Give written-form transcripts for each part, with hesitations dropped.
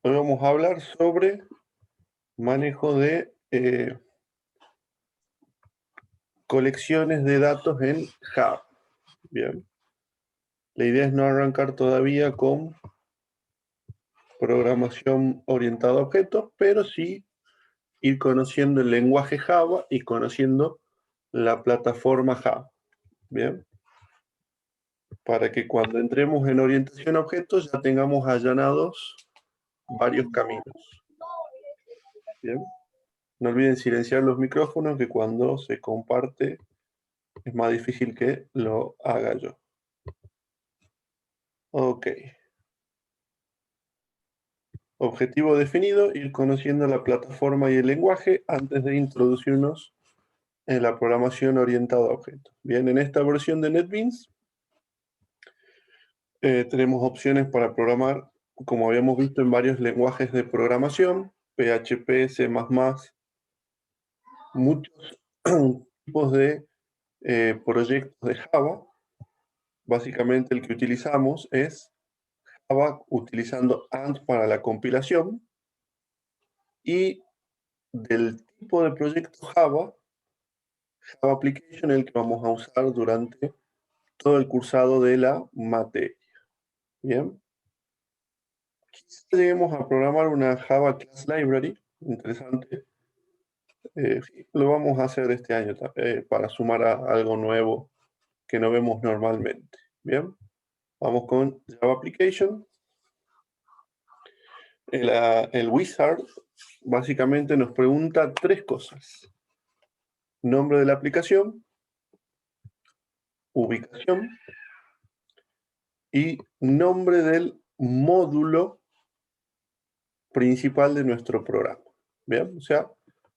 Hoy vamos a hablar sobre manejo de colecciones de datos en Java. Bien. La idea es no arrancar todavía con programación orientada a objetos, pero sí ir conociendo el lenguaje Java y conociendo la plataforma Java. Bien. Para que cuando entremos en orientación a objetos ya tengamos allanados varios caminos. Bien. No olviden silenciar los micrófonos, que cuando se comparte es más difícil que lo haga yo. Ok. Objetivo definido, ir conociendo la plataforma y el lenguaje antes de introducirnos en la programación orientada a objetos. Bien, en esta versión de NetBeans tenemos opciones para programar, como habíamos visto, en varios lenguajes de programación, PHP, C++, muchos tipos de proyectos de Java. Básicamente el que utilizamos es Java utilizando AND para la compilación, y del tipo de proyecto Java Application, el que vamos a usar durante todo el cursado de la materia. Bien. Quizás lleguemos a programar una Java Class Library, interesante. Lo vamos a hacer este año para sumar a algo nuevo que no vemos normalmente. Bien. Vamos con Java Application. El wizard básicamente nos pregunta tres cosas: nombre de la aplicación, ubicación y nombre del módulo principal de nuestro programa. ¿Bien? O sea,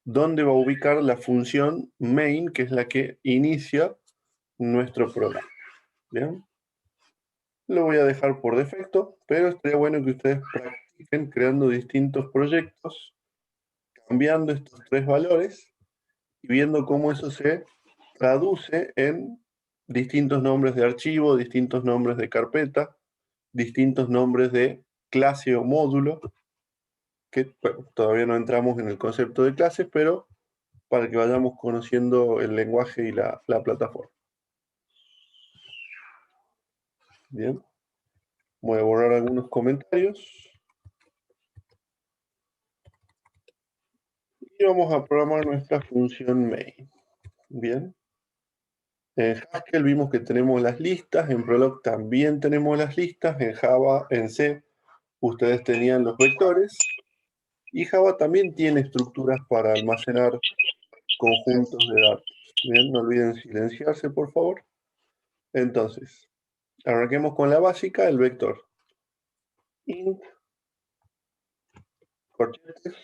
dónde va a ubicar la función main, que es la que inicia nuestro programa. ¿Bien? Lo voy a dejar por defecto, pero estaría bueno que ustedes practiquen creando distintos proyectos, cambiando estos tres valores y viendo cómo eso se traduce en distintos nombres de archivo, distintos nombres de carpeta, distintos nombres de clase o módulo, que bueno, todavía no entramos en el concepto de clases, pero para que vayamos conociendo el lenguaje y la plataforma. Bien. Voy a borrar algunos comentarios. Y vamos a programar nuestra función main. Bien. En Haskell vimos que tenemos las listas, en Prolog también tenemos las listas, en Java, en C, ustedes tenían los vectores, y Java también tiene estructuras para almacenar conjuntos de datos. Bien, no olviden silenciarse, por favor. Entonces, arranquemos con la básica, el vector. Int, corchetes,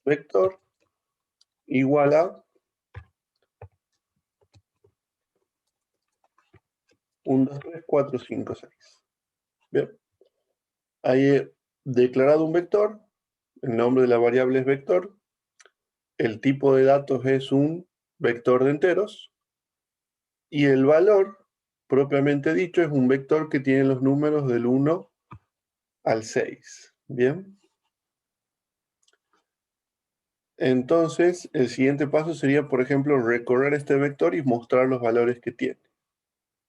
vector, igual a 1, 2, 3, 4, 5, 6. Bien. Ahí he declarado un vector, el nombre de la variable es vector, el tipo de datos es un vector de enteros, y el valor, propiamente dicho, es un vector que tiene los números del 1 al 6. Bien. Entonces, el siguiente paso sería, por ejemplo, recorrer este vector y mostrar los valores que tiene.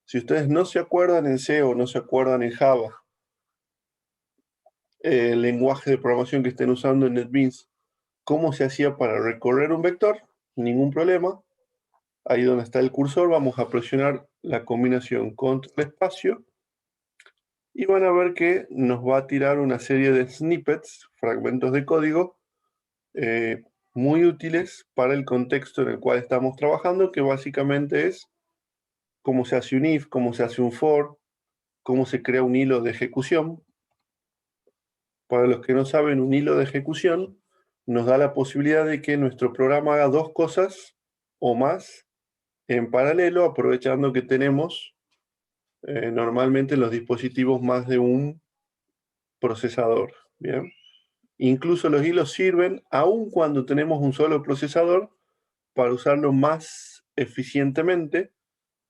Si ustedes no se acuerdan en C o no se acuerdan en Java, el lenguaje de programación que estén usando en NetBeans, cómo se hacía para recorrer un vector, ningún problema. Ahí donde está el cursor vamos a presionar la combinación control espacio y van a ver que nos va a tirar una serie de snippets, fragmentos de código, muy útiles para el contexto en el cual estamos trabajando, que básicamente es cómo se hace un if, cómo se hace un for, cómo se crea un hilo de ejecución. Para los que no saben, un hilo de ejecución nos da la posibilidad de que nuestro programa haga dos cosas o más en paralelo, aprovechando que tenemos normalmente en los dispositivos más de un procesador. Bien. Incluso los hilos sirven, aun cuando tenemos un solo procesador, para usarlo más eficientemente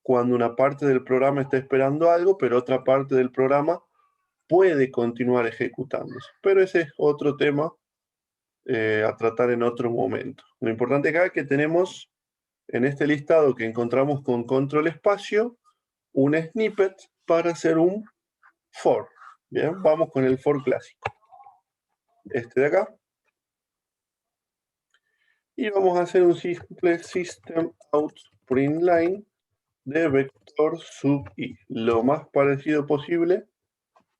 cuando una parte del programa está esperando algo, pero otra parte del programa puede continuar ejecutándose. Pero ese es otro tema a tratar en otro momento. Lo importante acá es que tenemos en este listado que encontramos con control espacio un snippet para hacer un for. Bien, vamos con el for clásico. Este de acá. Y vamos a hacer un simple system out print line de vector sub i, lo más parecido posible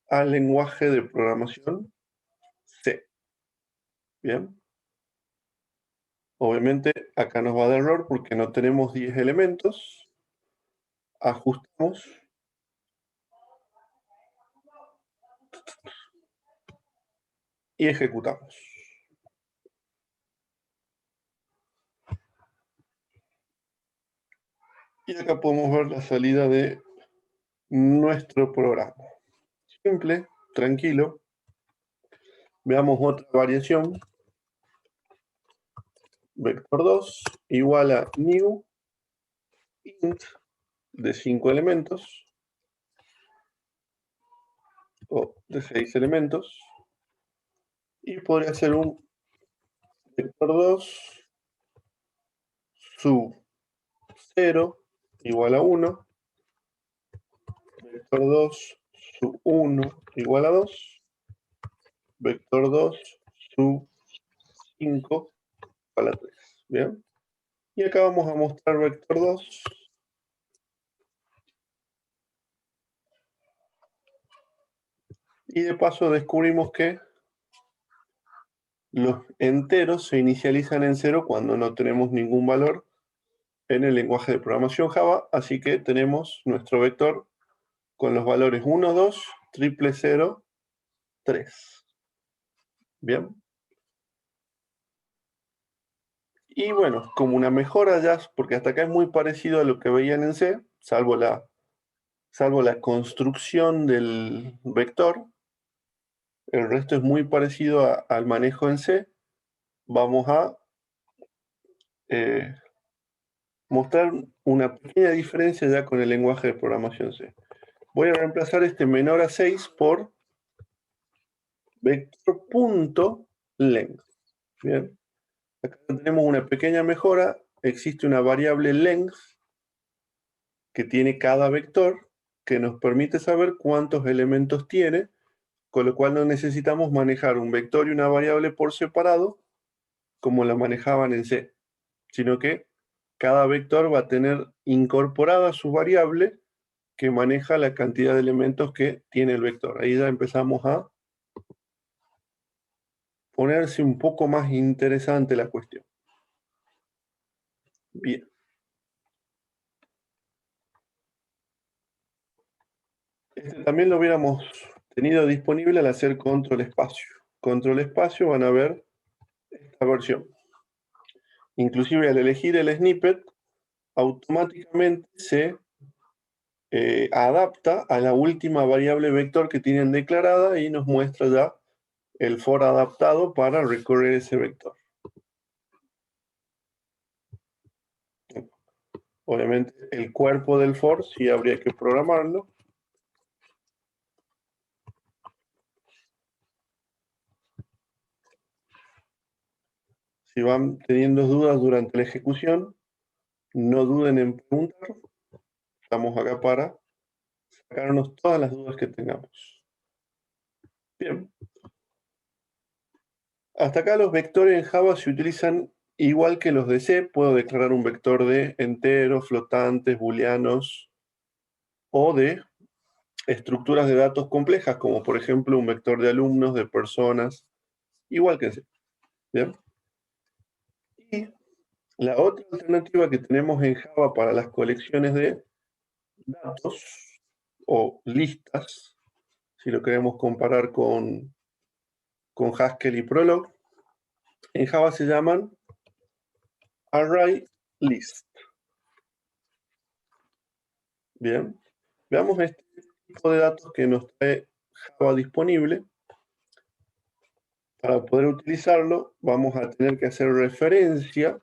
al lenguaje de programación C. Bien. Obviamente acá nos va a dar error porque no tenemos 10 elementos. Ajustamos. Y ejecutamos. Y acá podemos ver la salida de nuestro programa. Simple, tranquilo. Veamos otra variación. Vector 2 igual a new int de 5 elementos o de 6 elementos. Y podría ser un vector 2 sub 0 igual a 1. Vector 2 sub 1 igual a 2. Vector 2 sub 5 igual a 3. Bien. Y acá vamos a mostrar vector 2. Y de paso descubrimos que los enteros se inicializan en 0 cuando no tenemos ningún valor en el lenguaje de programación Java. Así que tenemos nuestro vector con los valores 1, 2, 000, 3. Bien. Y bueno, como una mejora ya, porque hasta acá es muy parecido a lo que veían en C, salvo la construcción del vector. El resto es muy parecido al manejo en C. Vamos a mostrar una pequeña diferencia ya con el lenguaje de programación C. Voy a reemplazar este menor a 6 por vector.length. Bien. Acá tenemos una pequeña mejora. Existe una variable length que tiene cada vector que nos permite saber cuántos elementos tiene, con lo cual no necesitamos manejar un vector y una variable por separado como la manejaban en C, sino que cada vector va a tener incorporada su variable que maneja la cantidad de elementos que tiene el vector. Ahí ya empezamos a ponerse un poco más interesante la cuestión. Bien. Este también lo hubiéramos tenido disponible al hacer control espacio. Control espacio van a ver esta versión. Inclusive al elegir el snippet, automáticamente se adapta a la última variable vector que tienen declarada y nos muestra ya el for adaptado para recorrer ese vector. Obviamente el cuerpo del for sí habría que programarlo. Si van teniendo dudas durante la ejecución, no duden en preguntar. Estamos acá para sacarnos todas las dudas que tengamos. Bien. Hasta acá los vectores en Java se utilizan igual que los de C. Puedo declarar un vector de enteros, flotantes, booleanos o de estructuras de datos complejas, como por ejemplo un vector de alumnos, de personas, igual que en C. ¿Bien? Y la otra alternativa que tenemos en Java para las colecciones de datos o listas, si lo queremos comparar con Haskell y Prolog, en Java se llaman array list. Bien, veamos este tipo de datos que nos trae Java disponible. Para poder utilizarlo, vamos a tener que hacer referencia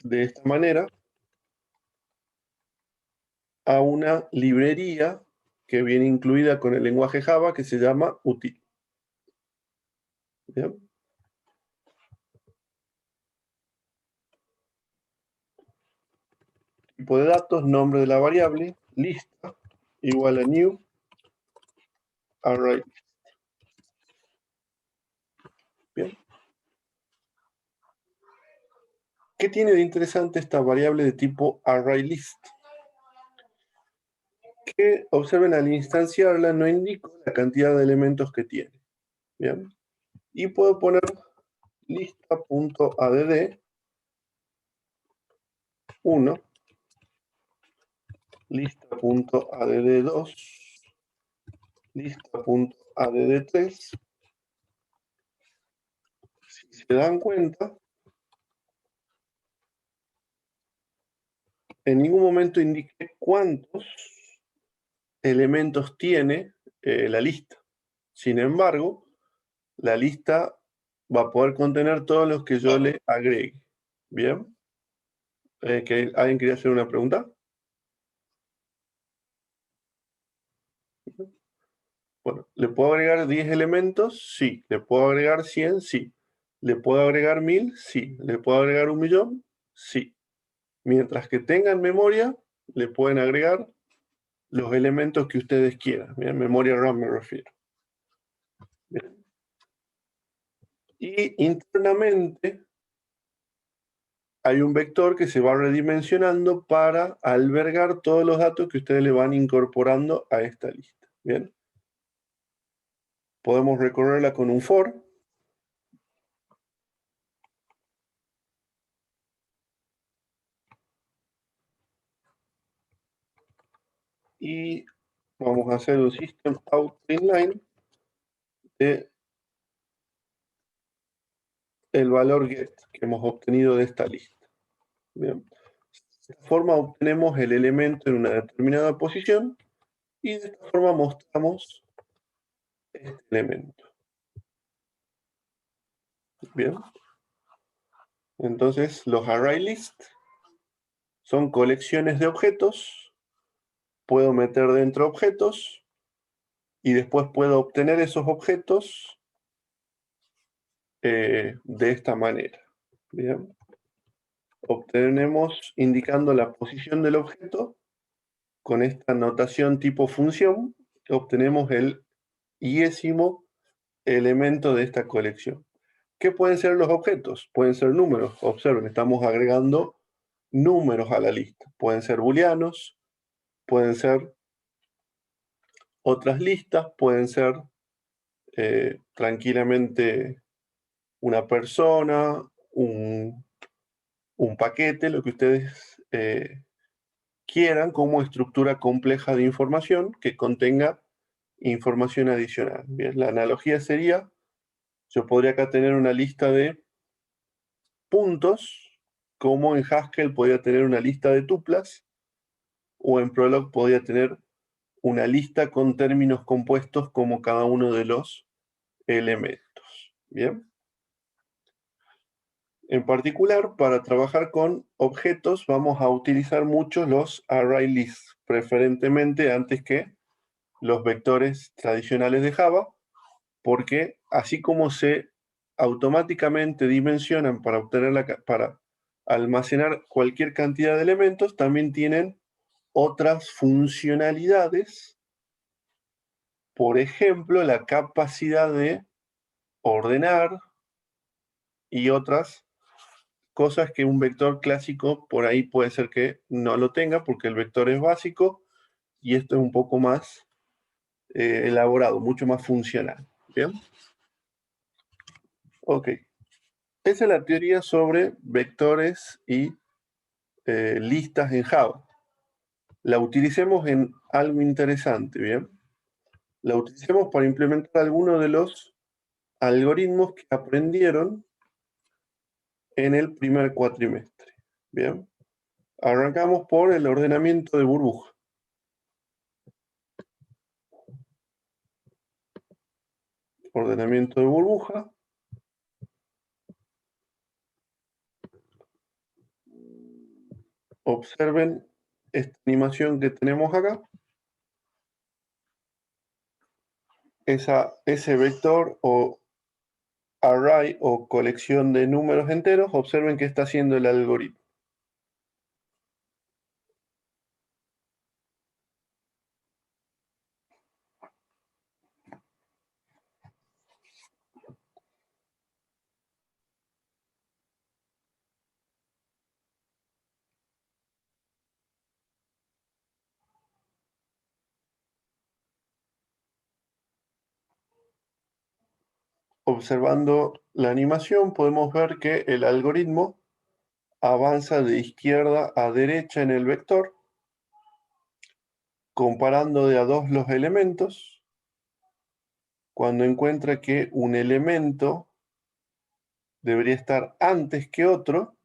de esta manera a una librería que viene incluida con el lenguaje Java que se llama util. ¿Bien? Tipo de datos, nombre de la variable, lista, igual a new, array. Bien. ¿Qué tiene de interesante esta variable de tipo ArrayList? Que observen al instanciarla no indico la cantidad de elementos que tiene. Bien. Y puedo poner lista.add 1, lista.add 2, lista.add 3. Si se dan cuenta, en ningún momento indiqué cuántos elementos tiene la lista. Sin embargo, la lista va a poder contener todos los que yo le agregue. ¿Bien? ¿Alguien quería hacer una pregunta? Bueno, ¿le puedo agregar 10 elementos? Sí. ¿Le puedo agregar 100? Sí. ¿Le puedo agregar 1000? Sí. ¿Le puedo agregar 1.000.000? Sí. Mientras que tengan memoria, le pueden agregar los elementos que ustedes quieran. Bien, memoria RAM me refiero. Bien. Y internamente hay un vector que se va redimensionando para albergar todos los datos que ustedes le van incorporando a esta lista. Bien. Podemos recorrerla con un for. Y vamos a hacer un system out inline de el valor get que hemos obtenido de esta lista. Bien. De esta forma obtenemos el elemento en una determinada posición y de esta forma mostramos este elemento. Bien. Entonces, los array list son colecciones de objetos. Puedo meter dentro objetos y después puedo obtener esos objetos de esta manera. Bien. Obtenemos indicando la posición del objeto con esta notación tipo función, obtenemos el iésimo elemento de esta colección. ¿Qué pueden ser los objetos? Pueden ser números. Observen, estamos agregando números a la lista. Pueden ser booleanos, pueden ser otras listas, pueden ser tranquilamente una persona, un paquete, lo que ustedes quieran como estructura compleja de información que contenga información adicional. Bien, la analogía sería, yo podría acá tener una lista de puntos, como en Haskell podría tener una lista de tuplas, o en Prolog podría tener una lista con términos compuestos como cada uno de los elementos. Bien. En particular, para trabajar con objetos vamos a utilizar mucho los array lists, preferentemente antes que los vectores tradicionales de Java, porque así como se automáticamente dimensionan para para almacenar cualquier cantidad de elementos, también tienen otras funcionalidades, por ejemplo, la capacidad de ordenar y otras cosas que un vector clásico por ahí puede ser que no lo tenga, porque el vector es básico y esto es un poco más elaborado, mucho más funcional. ¿Bien? Ok. Esa es la teoría sobre vectores y listas en Java. La utilicemos en algo interesante, ¿bien? La utilicemos para implementar algunos de los algoritmos que aprendieron en el primer cuatrimestre. Bien. Arrancamos por el ordenamiento de burbuja. Ordenamiento de burbuja. Observen esta animación que tenemos acá, ese vector o array o colección de números enteros, observen que está haciendo el algoritmo. Observando la animación podemos ver que el algoritmo avanza de izquierda a derecha en el vector, comparando de a dos los elementos. Cuando encuentra que un elemento debería estar antes que otro,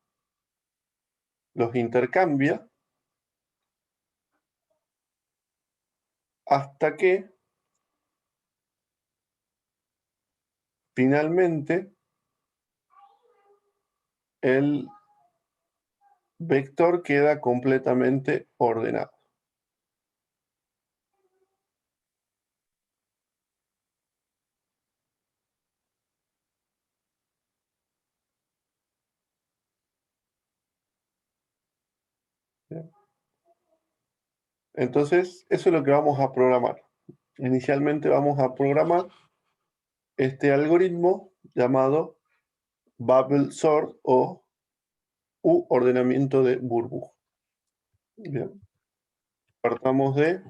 los intercambia hasta que finalmente el vector queda completamente ordenado. ¿Bien? Entonces, eso es lo que vamos a programar. Inicialmente vamos a programar este algoritmo llamado Bubble Sort o ordenamiento de burbuja. Bien. Partamos de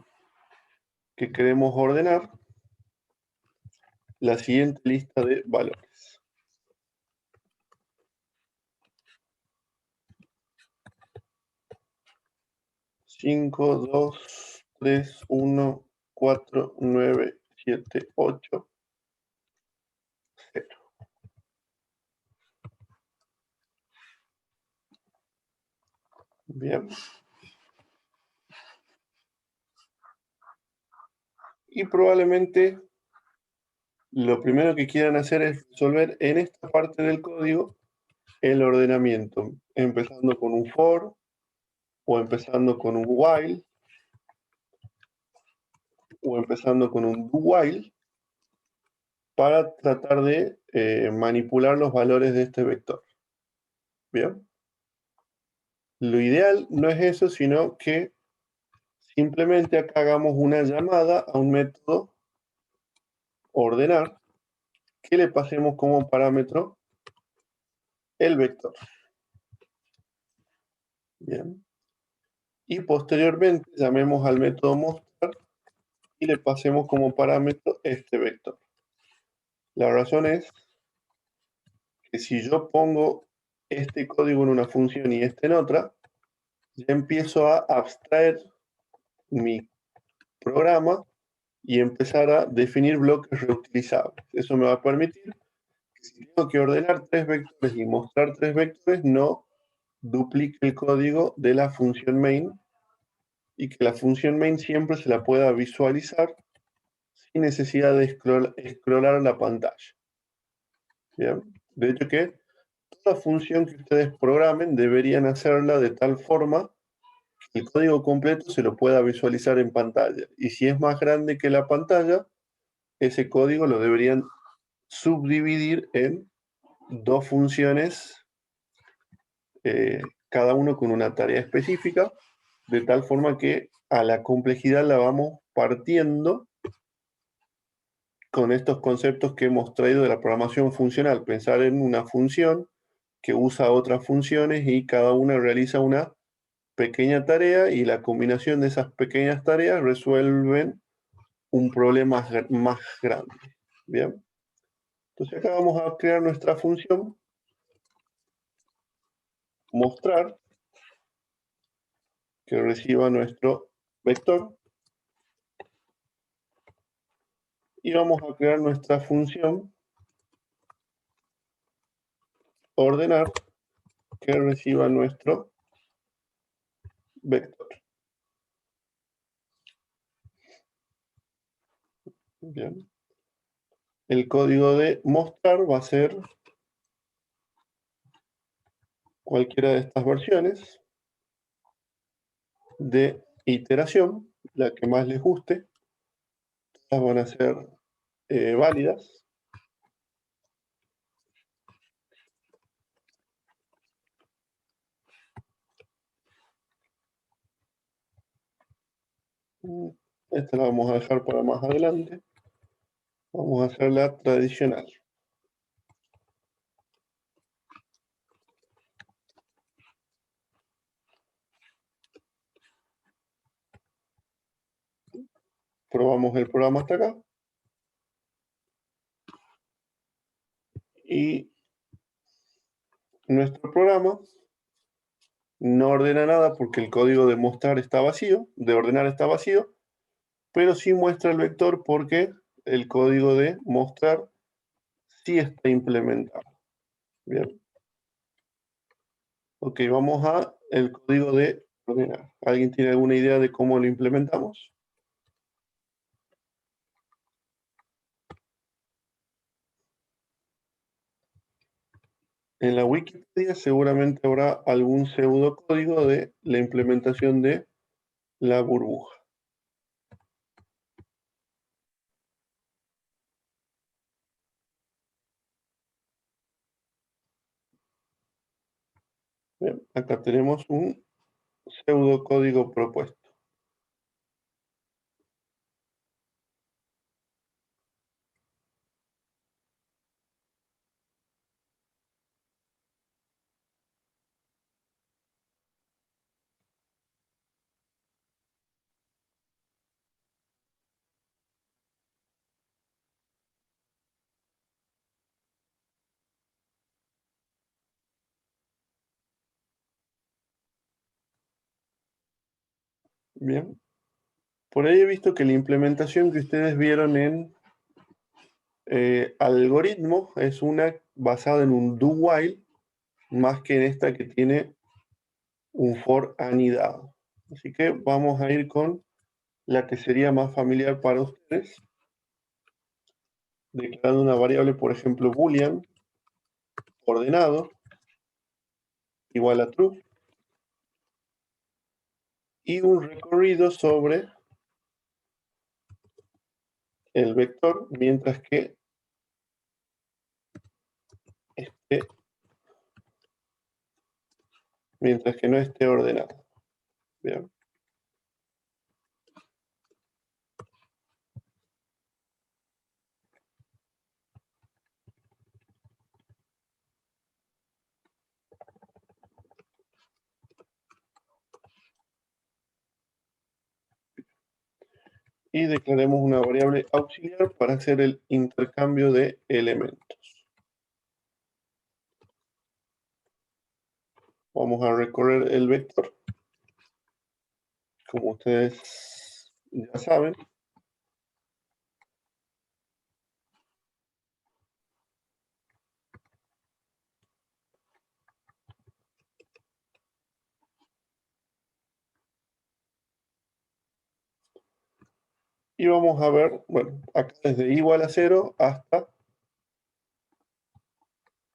que queremos ordenar la siguiente lista de valores. 5, 2, 3, 1, 4, 9, 7, 8, 0. Bien. Y probablemente lo primero que quieran hacer es resolver en esta parte del código el ordenamiento, empezando con un for o empezando con un while o empezando con un do while para tratar de manipular los valores de este vector. Bien. Lo ideal no es eso, sino que simplemente acá hagamos una llamada a un método ordenar que le pasemos como parámetro el vector. Bien. Y posteriormente llamemos al método mostrar y le pasemos como parámetro este vector. La razón es que si yo pongo este código en una función y este en otra, ya empiezo a abstraer mi programa y empezar a definir bloques reutilizables. Eso me va a permitir que si tengo que ordenar tres vectores y mostrar tres vectores, no duplique el código de la función main y que la función main siempre se la pueda visualizar sin necesidad de scrollar la pantalla. ¿Bien? De hecho que toda función que ustedes programen deberían hacerla de tal forma que el código completo se lo pueda visualizar en pantalla. Y si es más grande que la pantalla, ese código lo deberían subdividir en dos funciones, cada uno con una tarea específica, de tal forma que a la complejidad la vamos partiendo con estos conceptos que hemos traído de la programación funcional. Pensar en una función que usa otras funciones y cada una realiza una pequeña tarea y la combinación de esas pequeñas tareas resuelven un problema más grande. Bien. Entonces acá vamos a crear nuestra función mostrar que reciba nuestro vector y vamos a crear nuestra función ordenar que reciba nuestro vector. Bien. El código de mostrar va a ser cualquiera de estas versiones. de iteración, la que más les guste. Todas van a ser válidas. Esta la vamos a dejar para más adelante. Vamos a hacer la tradicional. Probamos el programa hasta acá. Y nuestro programa no ordena nada porque el código de mostrar está vacío, de ordenar está vacío, pero sí muestra el vector porque el código de mostrar sí está implementado. Bien. Ok, vamos a el código de ordenar. ¿Alguien tiene alguna idea de cómo lo implementamos? En la Wikipedia seguramente habrá algún pseudocódigo de la implementación de la burbuja. Bien, acá tenemos un pseudocódigo propuesto. Bien. Por ahí he visto que la implementación que ustedes vieron en algoritmo es una basada en un do while, más que en esta que tiene un for anidado. Así que vamos a ir con la que sería más familiar para ustedes, declarando una variable, por ejemplo, boolean, ordenado, igual a true, y un recorrido sobre el vector, mientras que no esté ordenado. Bien. Y declaremos una variable auxiliar para hacer el intercambio de elementos. Vamos a recorrer el vector. Como ustedes ya saben, y vamos a ver, bueno, acá desde igual a 0 hasta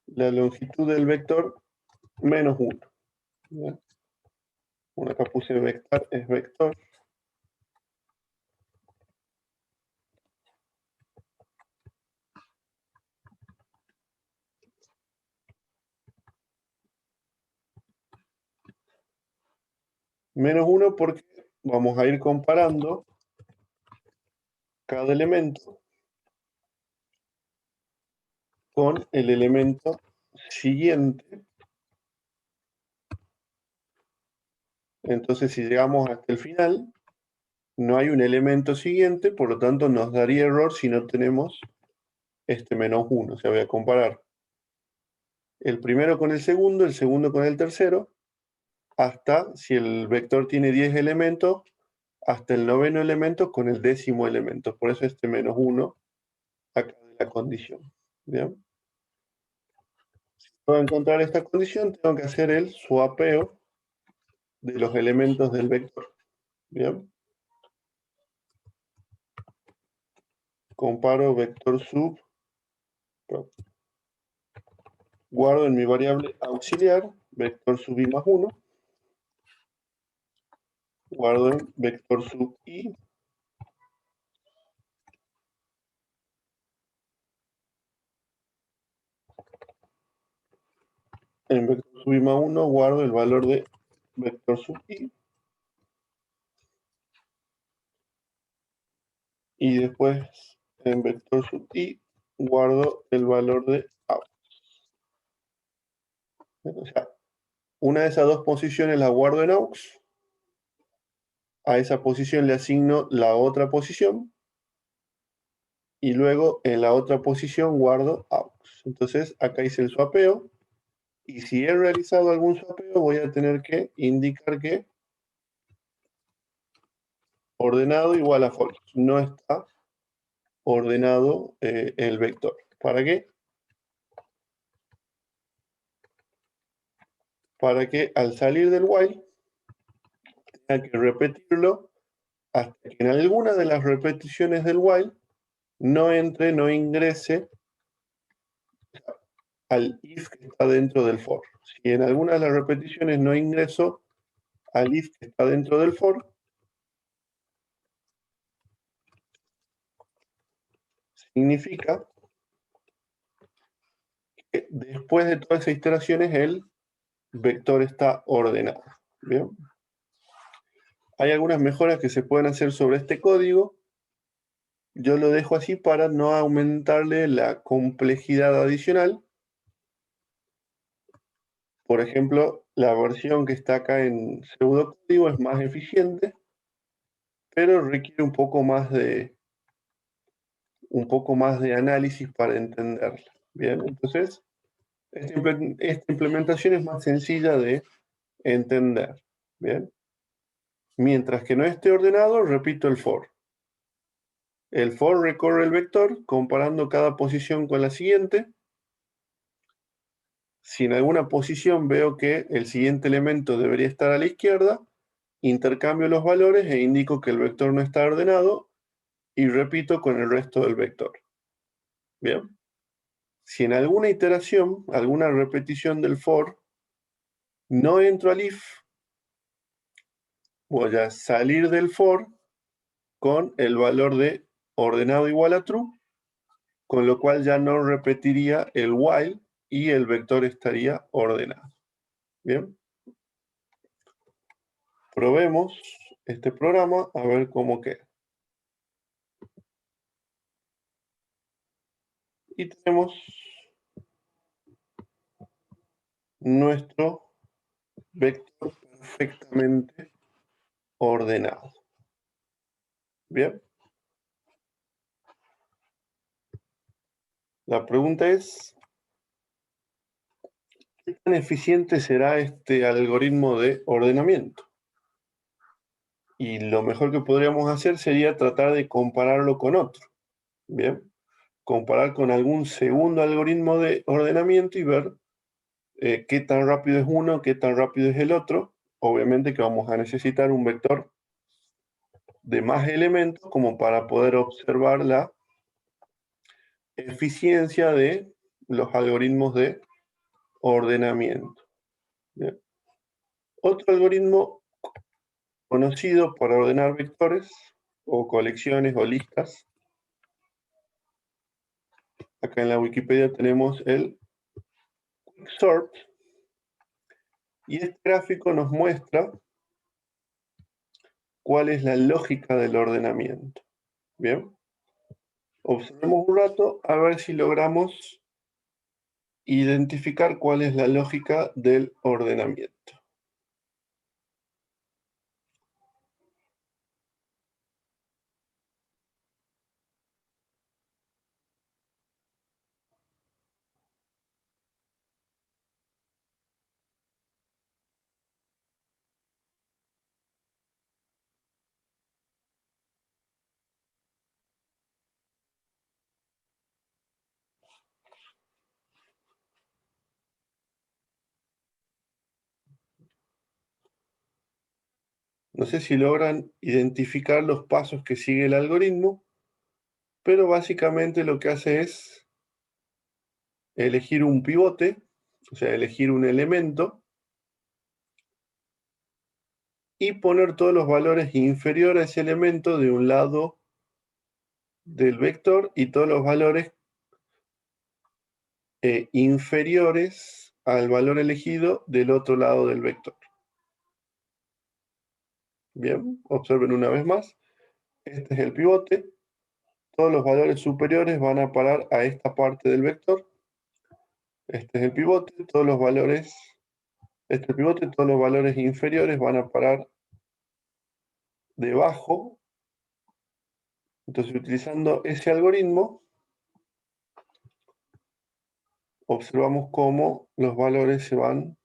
la longitud del vector menos 1. ¿Bien? Bueno, acá puse vector, es vector. Menos 1 porque vamos a ir comparando cada elemento con el elemento siguiente. Entonces, si llegamos hasta el final, no hay un elemento siguiente, por lo tanto nos daría error si no tenemos este menos 1. O sea, voy a comparar el primero con el segundo con el tercero, hasta, si el vector tiene 10 elementos, hasta el noveno elemento con el décimo elemento. Por eso este menos 1 acá de la condición. ¿Bien? Para encontrar esta condición tengo que hacer el swapeo de los elementos del vector. ¿Bien? Comparo vector sub, guardo en mi variable auxiliar, vector sub i más 1. guardo en vector sub i. En vector sub i más 1 guardo el valor de vector sub i. Y después en vector sub i guardo el valor de out. O sea, una de esas dos posiciones la guardo en aux. A esa posición le asigno la otra posición. Y luego en la otra posición guardo aux. Entonces acá hice el swapeo. Y si he realizado algún swapeo, voy a tener que indicar que ordenado igual a false. No está ordenado el vector. ¿Para qué? Para que al salir del while tenga que repetirlo hasta que en alguna de las repeticiones del while no entre, no ingrese al if que está dentro del for. Si en alguna de las repeticiones no ingreso al if que está dentro del for, significa que después de todas esas iteraciones el vector está ordenado. ¿Bien? Hay algunas mejoras que se pueden hacer sobre este código. Yo lo dejo así para no aumentarle la complejidad adicional. Por ejemplo, la versión que está acá en pseudocódigo es más eficiente, pero requiere un poco más de análisis para entenderla. Bien, entonces, esta implementación es más sencilla de entender. Bien. Mientras que no esté ordenado, repito el for. El for recorre el vector comparando cada posición con la siguiente. Si en alguna posición veo que el siguiente elemento debería estar a la izquierda, intercambio los valores e indico que el vector no está ordenado y repito con el resto del vector. Bien. Si en alguna iteración, alguna repetición del for, no entro al if, voy a salir del for con el valor de ordenado igual a true, con lo cual ya no repetiría el while y el vector estaría ordenado. Bien. Probemos este programa a ver cómo queda. Y tenemos nuestro vector perfectamente ordenado. Bien. La pregunta es, ¿qué tan eficiente será este algoritmo de ordenamiento? Y lo mejor que podríamos hacer sería tratar de compararlo con otro. Bien. Comparar con algún segundo algoritmo de ordenamiento y ver qué tan rápido es uno, qué tan rápido es el otro. Obviamente que vamos a necesitar un vector de más elementos como para poder observar la eficiencia de los algoritmos de ordenamiento. Bien. Otro algoritmo conocido para ordenar vectores o colecciones o listas. Acá en la Wikipedia tenemos el Quicksort. Y este gráfico nos muestra cuál es la lógica del ordenamiento. Bien. Observemos un rato a ver si logramos identificar cuál es la lógica del ordenamiento. No sé si logran identificar los pasos que sigue el algoritmo, pero básicamente lo que hace es elegir un pivote, o sea, elegir un elemento, y poner todos los valores inferiores a ese elemento de un lado del vector y todos los valores inferiores al valor elegido del otro lado del vector. Bien, observen una vez más. Este es el pivote. Todos los valores superiores van a parar a esta parte del vector. Este es el pivote. Todos los valores inferiores van a parar debajo. Entonces, utilizando ese algoritmo, observamos cómo los valores se van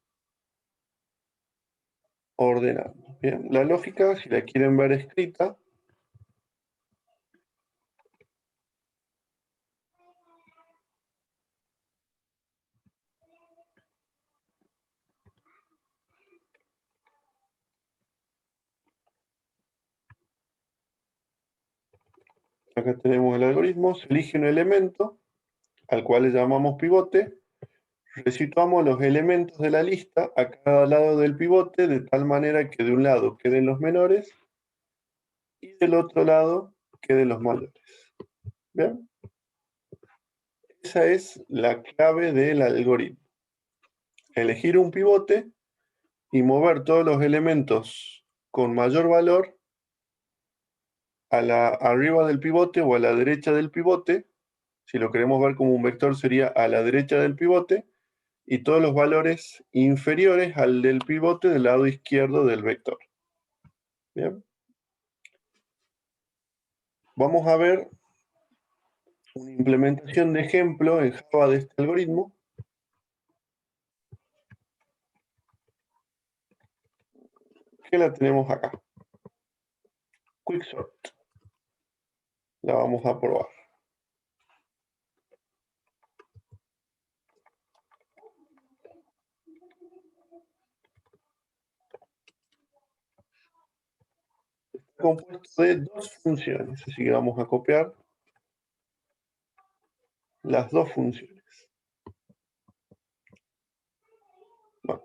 ordenando. Bien, la lógica, si la quieren ver escrita, acá tenemos el algoritmo, se elige un elemento al cual le llamamos pivote, resituamos los elementos de la lista a cada lado del pivote de tal manera que de un lado queden los menores y del otro lado queden los mayores. ¿Bien? Esa es la clave del algoritmo. Elegir un pivote y mover todos los elementos con mayor valor arriba del pivote o a la derecha del pivote. Si lo queremos ver como un vector sería a la derecha del pivote, y todos los valores inferiores al del pivote del lado izquierdo del vector. Bien. Vamos a ver una implementación de ejemplo en Java de este algoritmo. Que la tenemos acá. Quicksort. La vamos a probar. Está compuesto de dos funciones, así que vamos a copiar las dos funciones. Bueno.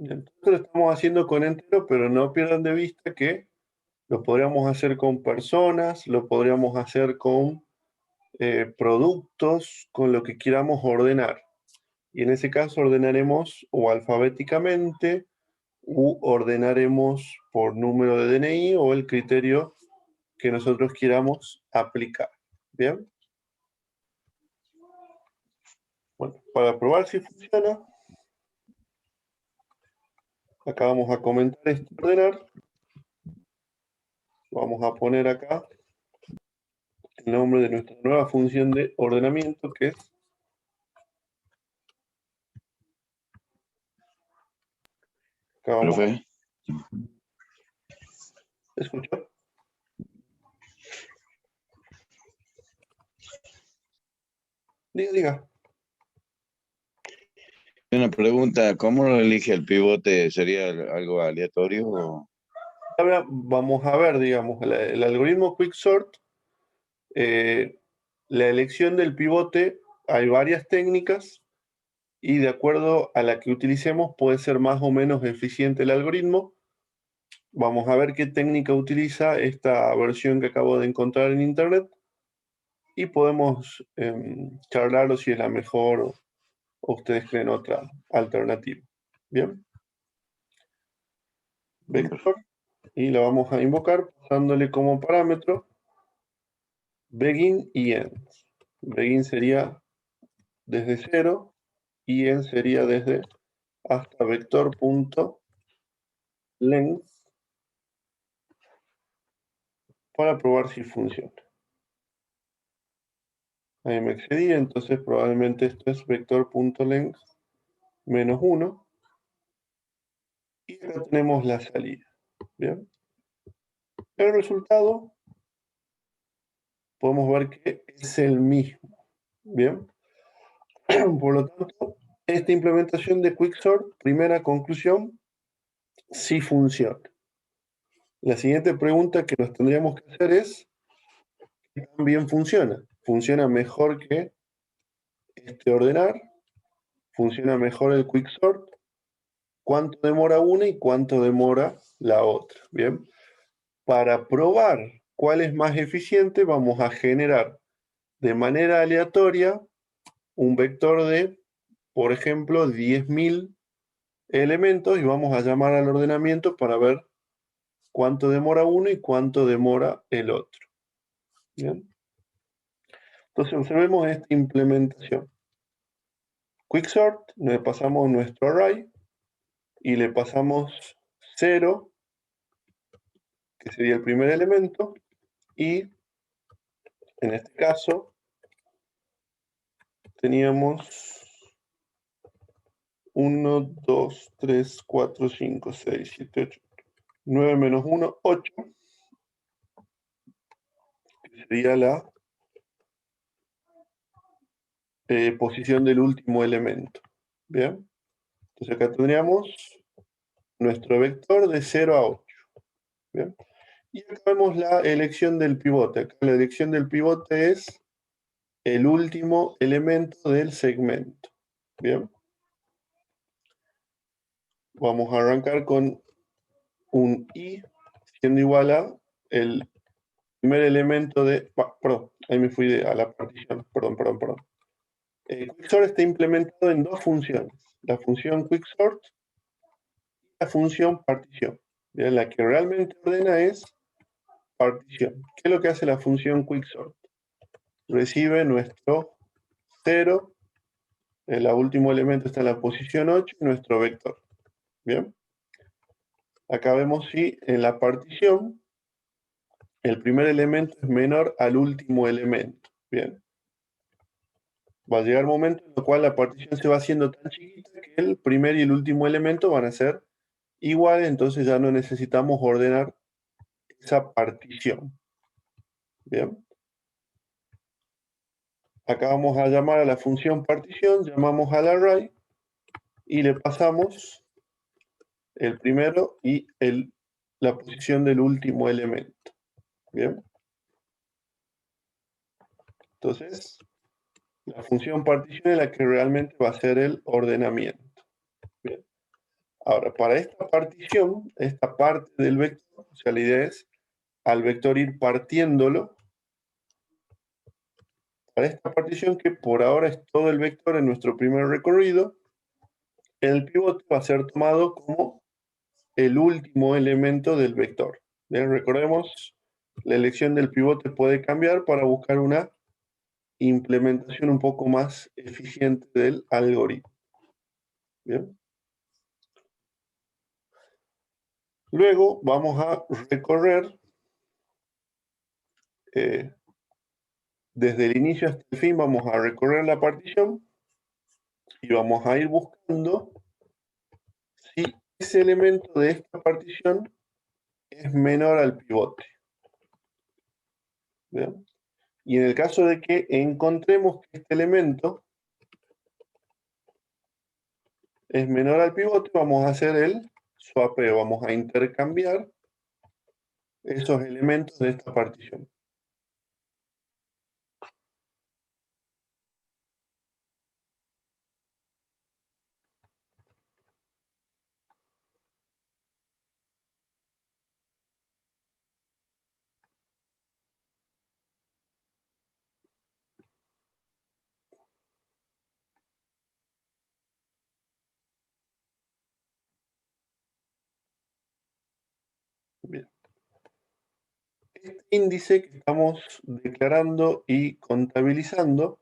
Entonces lo estamos haciendo con entero, pero no pierdan de vista que lo podríamos hacer con personas, lo podríamos hacer con productos, con lo que queramos ordenar. Y en ese caso ordenaremos o alfabéticamente u ordenaremos por número de DNI o el criterio que nosotros queramos aplicar. ¿Bien? Bueno, para probar si funciona, acá vamos a comentar este ordenar. Vamos a poner acá el nombre de nuestra nueva función de ordenamiento, que es acá vamos. Profe. ¿Escuchó? Diga. Una pregunta, ¿cómo lo elige el pivote? ¿Sería algo aleatorio? O... Ahora vamos a ver, digamos, el algoritmo Quicksort, la elección del pivote, hay varias técnicas y de acuerdo a la que utilicemos puede ser más o menos eficiente el algoritmo. Vamos a ver qué técnica utiliza esta versión que acabo de encontrar en internet y podemos charlarlo si es la mejor o ustedes creen otra alternativa. ¿Bien? Vector, y lo vamos a invocar pasándole como parámetro begin y end. Begin sería desde 0 y end sería desde hasta vector.length para probar si funciona. Ahí me excedí, entonces probablemente esto es vector.length menos 1. Y acá tenemos la salida. ¿Bien? El resultado podemos ver que es el mismo. ¿Bien? Por lo tanto, esta implementación de Quicksort, primera conclusión, sí funciona. La siguiente pregunta que nos tendríamos que hacer es, ¿qué tan bien funciona? ¿Funciona mejor que este ordenar? ¿Funciona mejor el Quicksort? ¿Cuánto demora una y cuánto demora la otra? Bien. Para probar cuál es más eficiente, vamos a generar de manera aleatoria un vector de, por ejemplo, 10.000 elementos y vamos a llamar al ordenamiento para ver cuánto demora uno y cuánto demora el otro. ¿Bien? Entonces observemos esta implementación. Quicksort, le pasamos nuestro array y le pasamos 0, que sería el primer elemento, y en este caso teníamos 1, 2, 3, 4, 5, 6, 7, 8, 9 menos 1, 8, que sería la posición del último elemento. Bien, entonces acá tendríamos nuestro vector de 0 a 8. Bien, y acá vemos la elección del pivote. Acá la elección del pivote es el último elemento del segmento. Bien, vamos a arrancar con un i siendo igual a el primer elemento de, perdón, ahí me fui a la partición, perdón. Quicksort está implementado en dos funciones, la función quicksort y la función partición. Bien, la que realmente ordena es partición. ¿Qué es lo que hace la función quicksort? Recibe nuestro 0, el último elemento está en la posición 8 y nuestro vector. Bien, acá vemos si en la partición el primer elemento es menor al último elemento. Bien, va a llegar un momento en el cual la partición se va haciendo tan chiquita que el primer y el último elemento van a ser iguales, entonces ya no necesitamos ordenar esa partición. Bien, acá vamos a llamar a la función partición, llamamos al array y le pasamos el primero y la posición del último elemento. Bien, entonces la función partición es la que realmente va a hacer el ordenamiento. Bien. Ahora, para esta partición, esta parte del vector, o sea, la idea es al vector ir partiéndolo, para esta partición que por ahora es todo el vector en nuestro primer recorrido, el pivote va a ser tomado como el último elemento del vector. Bien, recordemos, la elección del pivote puede cambiar para buscar una implementación un poco más eficiente del algoritmo. Bien. Luego vamos a recorrer desde el inicio hasta el fin, vamos a recorrer la partición y vamos a ir buscando si ese elemento de esta partición es menor al pivote. ¿Bien? Y en el caso de que encontremos que este elemento es menor al pivote, vamos a hacer el swapeo, vamos a intercambiar esos elementos de esta partición. Bien. Este índice que estamos declarando y contabilizando,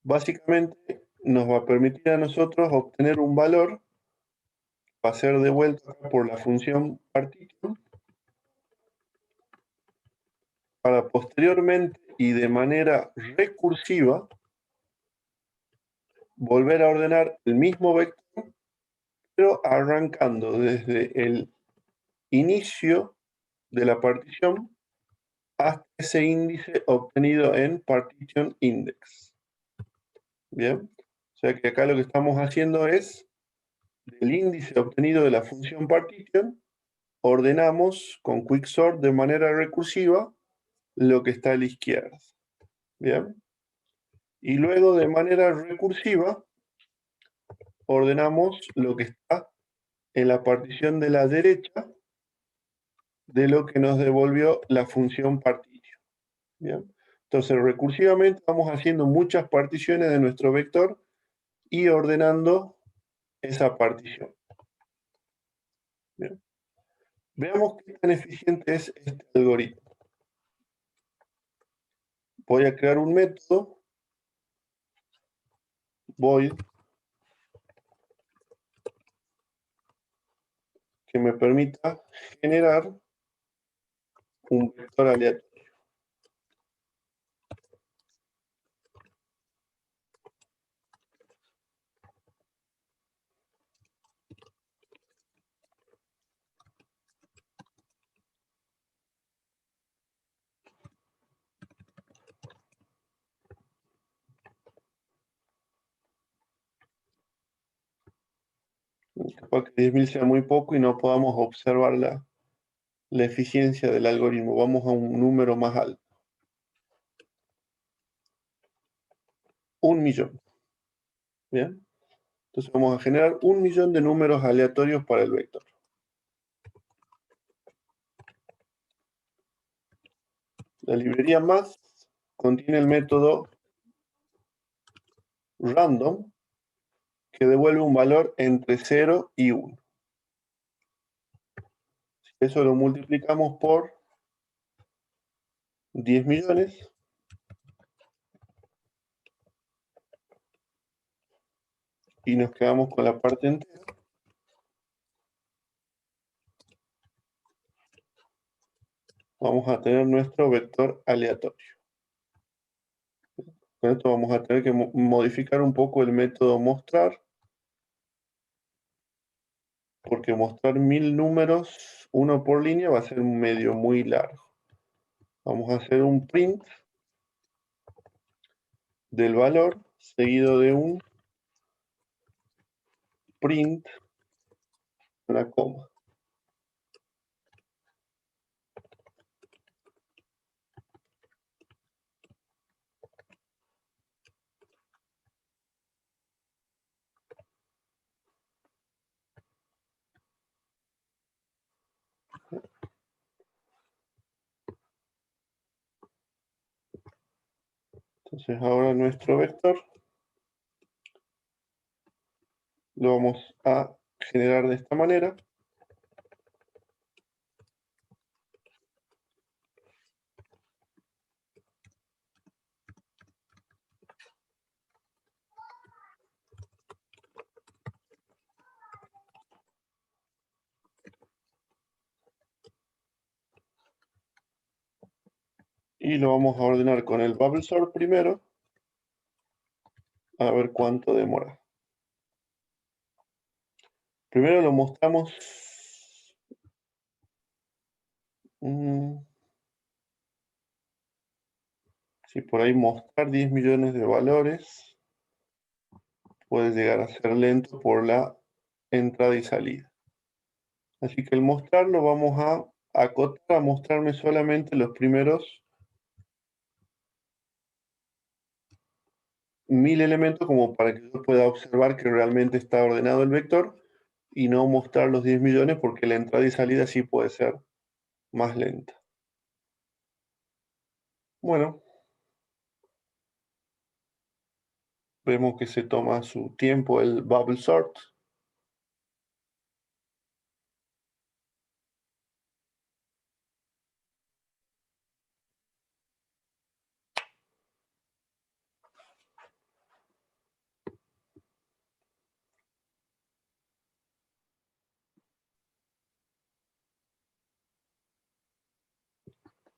básicamente nos va a permitir a nosotros obtener un valor, va a ser devuelto por la función partition, para posteriormente y de manera recursiva volver a ordenar el mismo vector, pero arrancando desde el inicio de la partición hasta ese índice obtenido en partition index. Bien, o sea que acá lo que estamos haciendo es, del índice obtenido de la función partition, ordenamos con quicksort de manera recursiva lo que está a la izquierda. Bien, y luego de manera recursiva ordenamos lo que está en la partición de la derecha de lo que nos devolvió la función partition. Bien, entonces recursivamente vamos haciendo muchas particiones de nuestro vector y ordenando esa partición. Bien. Veamos qué tan eficiente es este algoritmo. Voy a crear un método void que me permita generar un vector aleatorio. Capaz que 10.000 sea muy poco y no podamos observar la eficiencia del algoritmo. Vamos a un número más alto. 1.000.000. Bien. Entonces vamos a generar 1.000.000 de números aleatorios para el vector. La librería math contiene el método random que devuelve un valor entre 0 y 1. Si eso lo multiplicamos por 10.000.000 y nos quedamos con la parte entera, vamos a tener nuestro vector aleatorio. Con esto vamos a tener que modificar un poco el método mostrar, porque mostrar 1.000 números, uno por línea, va a ser medio muy largo. Vamos a hacer un print del valor seguido de un print, una coma. Entonces ahora nuestro vector lo vamos a generar de esta manera. Y lo vamos a ordenar con el bubble sort primero, a ver cuánto demora. Primero lo mostramos. Si por ahí mostrar 10.000.000 de valores puede llegar a ser lento por la entrada y salida. Así que el mostrar lo vamos a acotar a mostrarme solamente los primeros 1.000 elementos, como para que yo pueda observar que realmente está ordenado el vector y no mostrar los 10.000.000 porque la entrada y salida sí puede ser más lenta. Bueno, vemos que se toma su tiempo el bubble sort.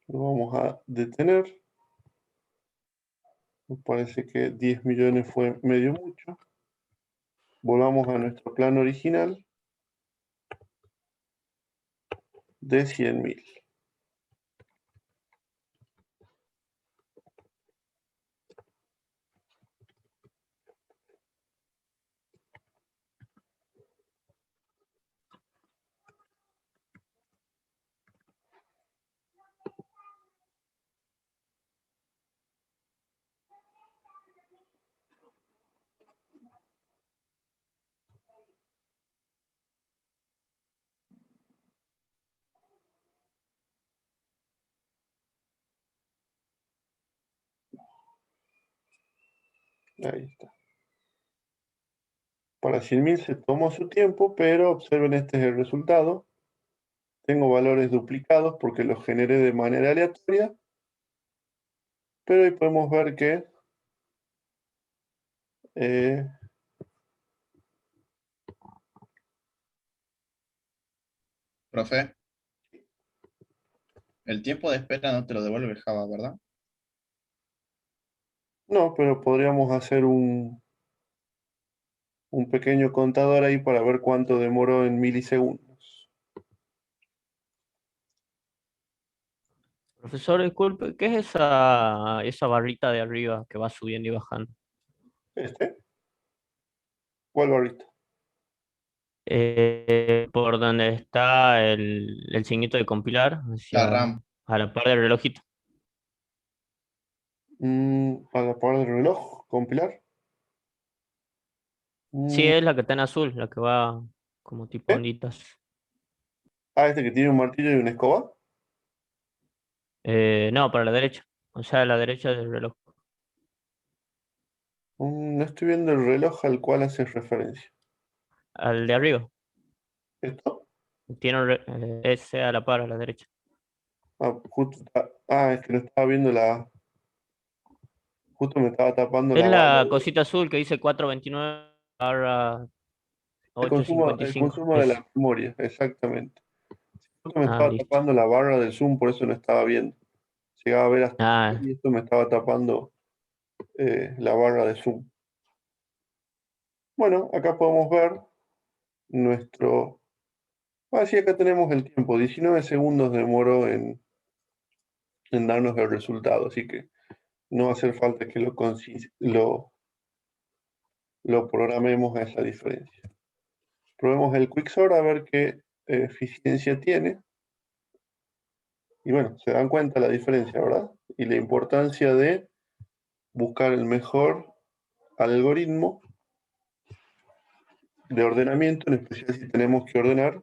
Lo vamos a detener. Me parece que 10.000.000 fue medio mucho. Volvamos a nuestro plan original de 100.000. Ahí está. Para 100.000 se tomó su tiempo, pero observen, este es el resultado. Tengo valores duplicados porque los generé de manera aleatoria, pero ahí podemos ver que Profe, el tiempo de espera no te lo devuelve Java, ¿verdad? no, pero podríamos hacer un pequeño contador ahí para ver cuánto demoró en milisegundos. Profesor, disculpe, ¿qué es esa barrita de arriba que va subiendo y bajando? ¿Este? ¿Cuál barrita? Por donde está el signito de compilar, La hacia, RAM. a la par del relojito. A la par del reloj, compilar. Sí, Mm, es la que está en azul, la que va como tipo ¿eh? onditas. Este que tiene un martillo y una escoba. No, para la derecha. O sea, a la derecha del reloj. No estoy viendo el reloj al cual haces referencia. Al de arriba. ¿Esto? Tiene ese a la par, a la derecha. Es que no estaba viendo la. Justo me estaba tapando Es la barra. la cosita azul que dice 429 barra El consumo, el 855. consumo de la memoria, exactamente. Justo me Ah, estaba listo. tapando la barra del Zoom, por eso no estaba viendo. Llegaba a ver hasta Ah, y esto me estaba tapando la barra de Zoom. Bueno, acá podemos ver nuestro. Sí, acá tenemos el tiempo. 19 segundos demoró en darnos el resultado, así que no va a hacer falta que lo programemos a esa diferencia. Probemos el Quicksort a ver qué eficiencia tiene. Y bueno, se dan cuenta la diferencia, ¿verdad? Y la importancia de buscar el mejor algoritmo de ordenamiento, en especial si tenemos que ordenar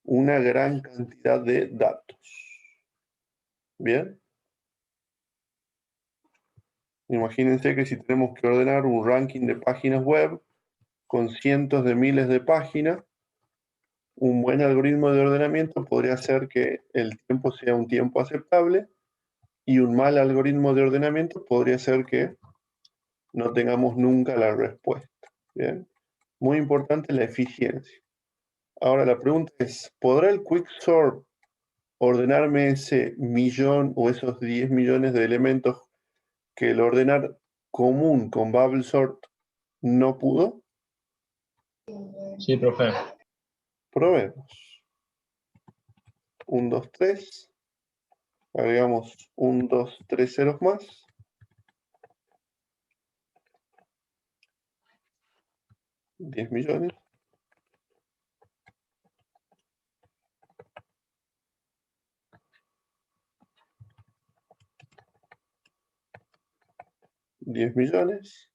una gran cantidad de datos. Bien. Imagínense que si tenemos que ordenar un ranking de páginas web con cientos de miles de páginas, un buen algoritmo de ordenamiento podría hacer que el tiempo sea un tiempo aceptable, y un mal algoritmo de ordenamiento podría ser que no tengamos nunca la respuesta. Bien. Muy importante la eficiencia. Ahora la pregunta es, ¿podrá el Quicksort ordenarme ese millón o esos 10 millones de elementos que el ordenar común con BubbleSort no pudo? Sí, profe. Probemos. 1, 2, 3. Agregamos 1, 2, 3 ceros más. 10 millones. $10 millones.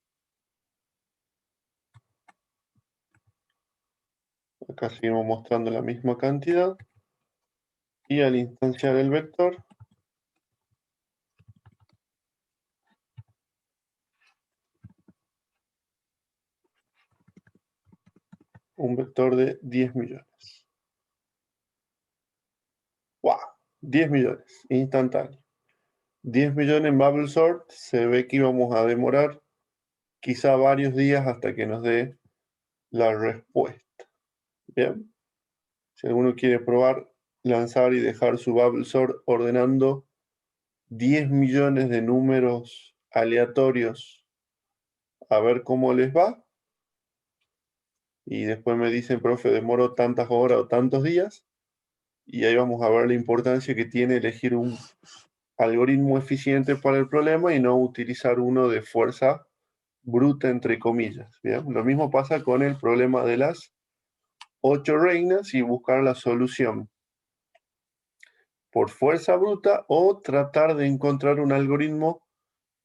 Acá seguimos mostrando la misma cantidad. Y al instanciar el vector, un vector de 10 millones. ¡Wow! 10 millones, instantáneo. 10 millones en BubbleSort, se ve que íbamos a demorar quizá varios días hasta que nos dé la respuesta. Bien. Si alguno quiere probar, lanzar y dejar su BubbleSort ordenando 10 millones de números aleatorios, a ver cómo les va. Y después me dicen, profe, demoró tantas horas o tantos días. Y ahí vamos a ver la importancia que tiene elegir un algoritmo eficiente para el problema y no utilizar uno de fuerza bruta, entre comillas. ¿Bien? Lo mismo pasa con el problema de las 8 reinas y buscar la solución por fuerza bruta o tratar de encontrar un algoritmo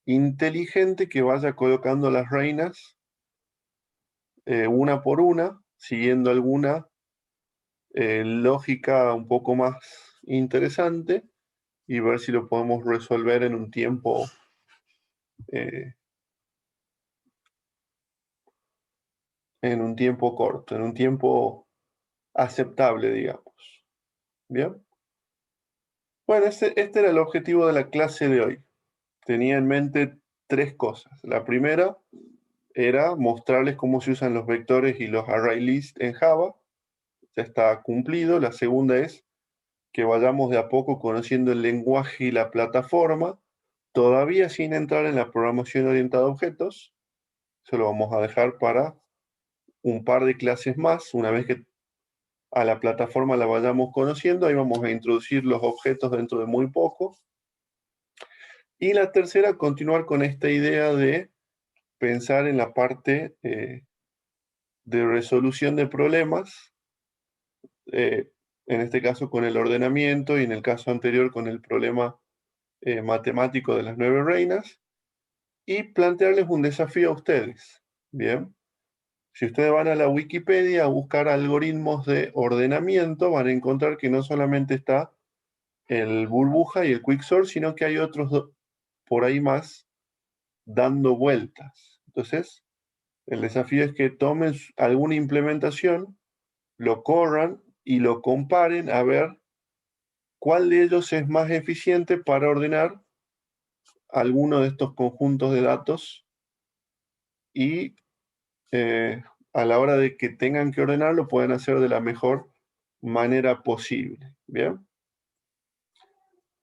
inteligente que vaya colocando las reinas una por una, siguiendo alguna lógica un poco más interesante, y ver si lo podemos resolver en un tiempo en un tiempo corto, en un tiempo aceptable, digamos. ¿Bien? Bueno, este era el objetivo de la clase de hoy. Tenía en mente 3 cosas. La primera era mostrarles cómo se usan los vectores y los array list en Java. Ya está cumplido. La segunda es que vayamos de a poco conociendo el lenguaje y la plataforma, todavía sin entrar en la programación orientada a objetos. Eso lo vamos a dejar para un par de clases más. Una vez que a la plataforma la vayamos conociendo, ahí vamos a introducir los objetos dentro de muy poco. Y la tercera, continuar con esta idea de pensar en la parte de resolución de problemas, en este caso con el ordenamiento y en el caso anterior con el problema matemático de las 9 reinas, y plantearles un desafío a ustedes. Bien, si ustedes van a la Wikipedia a buscar algoritmos de ordenamiento, van a encontrar que no solamente está el burbuja y el quicksort, sino que hay otros por ahí más dando vueltas. Entonces, el desafío es que tomen alguna implementación, lo corran y lo comparen a ver cuál de ellos es más eficiente para ordenar alguno de estos conjuntos de datos, y a la hora de que tengan que ordenarlo pueden hacer de la mejor manera posible. Bien.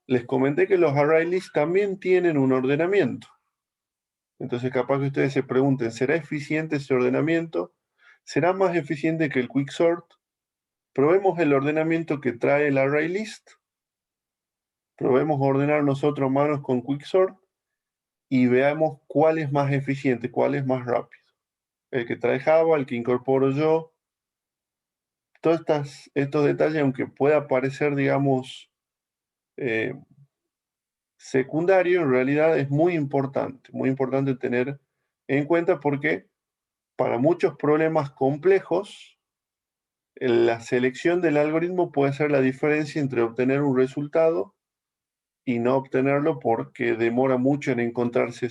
Les comenté que los array lists también tienen un ordenamiento. Entonces capaz que ustedes se pregunten, ¿será eficiente ese ordenamiento? ¿Será más eficiente que el quicksort? Probemos el ordenamiento que trae el array list. Probemos ordenar nosotros manos con quicksort y veamos cuál es más eficiente, cuál es más rápido. El que trae Java, el que incorporo yo. Todos estos detalles, aunque pueda parecer, digamos, secundario, en realidad es muy importante tener en cuenta, porque para muchos problemas complejos, la selección del algoritmo puede ser la diferencia entre obtener un resultado y no obtenerlo, porque demora mucho en encontrarse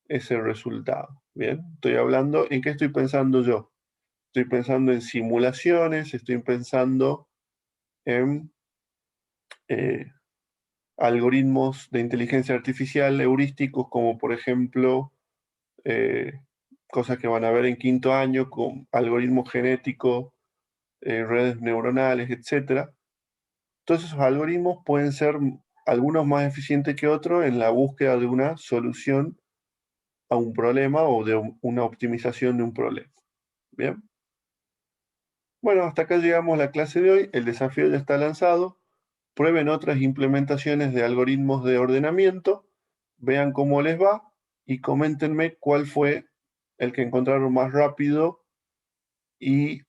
ese resultado. Bien, estoy hablando, ¿en qué estoy pensando yo? Estoy pensando en simulaciones, estoy pensando en algoritmos de inteligencia artificial heurísticos, como por ejemplo cosas que van a ver en quinto año con algoritmos genéticos, redes neuronales, etc. Todos esos algoritmos pueden ser algunos más eficientes que otros en la búsqueda de una solución a un problema o de una optimización de un problema. Bien. Bueno, hasta acá llegamos a la clase de hoy. El desafío ya está lanzado. Prueben otras implementaciones de algoritmos de ordenamiento, vean cómo les va y coméntenme cuál fue el que encontraron más rápido, y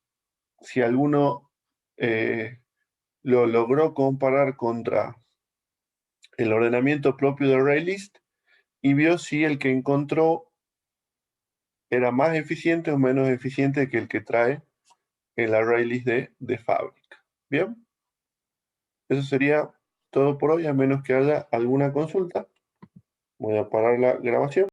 si alguno lo logró comparar contra el ordenamiento propio de ArrayList y vio si el que encontró era más eficiente o menos eficiente que el que trae el ArrayList de fábrica. Bien, eso sería todo por hoy, a menos que haya alguna consulta. Voy a parar la grabación.